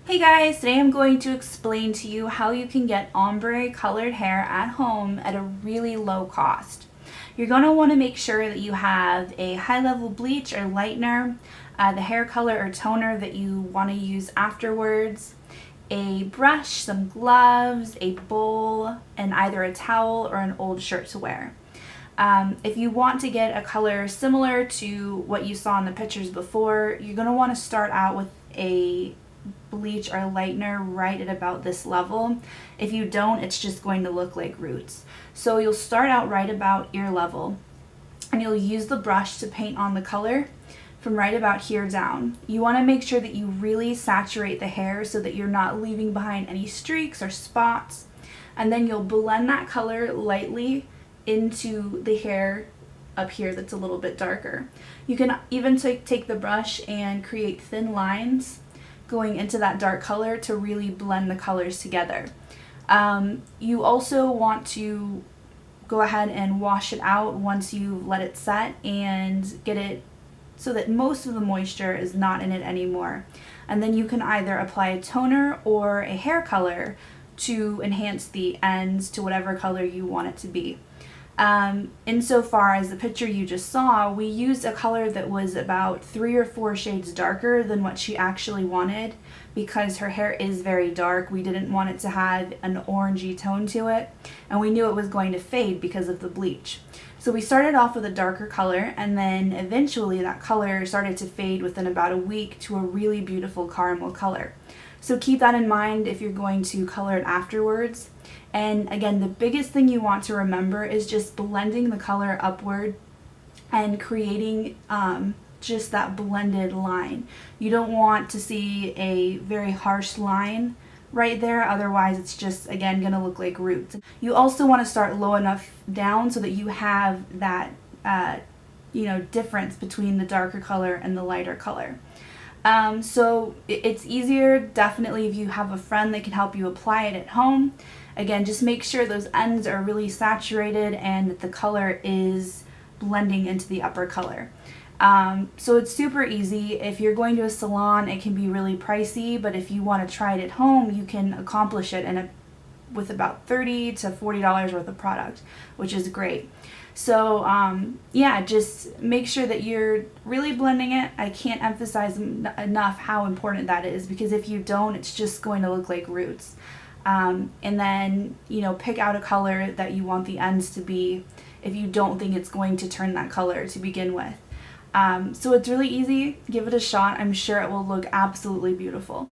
Hey guys, today I'm going to explain to you how you can get ombre colored hair at home at a really low cost. You're going to want to make sure that you have a high level bleach or lightener, the hair color or toner that you want to use afterwards, a brush, some gloves, a bowl, and either a towel or an old shirt to wear. If you want to get a color similar to what you saw in the pictures before, you're going to want to start out with a bleach or lightener right at about this level. If you don't, it's just going to look like roots. So you'll start out right about ear level and you'll use the brush to paint on the color from right about here down. You want to make sure that you really saturate the hair so that you're not leaving behind any streaks or spots, and then you'll blend that color lightly into the hair up here that's a little bit darker. You can even take the brush and create thin lines going into that dark color to really blend the colors together. You also want to go ahead and wash it out once you let it set and get it so that most of the moisture is not in it anymore. And then you can either apply a toner or a hair color to enhance the ends to whatever color you want it to be. Insofar as the picture you just saw, we used a color that was about 3 or 4 shades darker than what she actually wanted because her hair is very dark. We didn't want it to have an orangey tone to it, and we knew it was going to fade because of the bleach. So we started off with a darker color, and then eventually that color started to fade within about a week to a really beautiful caramel color. So keep that in mind if you're going to color it afterwards. And again, the biggest thing you want to remember is just blending the color upward and creating just that blended line. You don't want to see a very harsh line right there, otherwise it's just, again, going to look like roots. You also want to start low enough down so that you have that difference between the darker color and the lighter color. So it's easier definitely if you have a friend that can help you apply it at home. Again, just make sure those ends are really saturated and that the color is blending into the upper color. So it's super easy. If you're going to a salon, it can be really pricey, but if you want to try it at home, you can accomplish it with about $30 to $40 worth of product, which is great. So yeah, just make sure that you're really blending it. I can't emphasize enough how important that is, because if you don't, it's just going to look like roots. And then, pick out a color that you want the ends to be if you don't think it's going to turn that color to begin with. So it's really easy. Give it a shot. I'm sure it will look absolutely beautiful.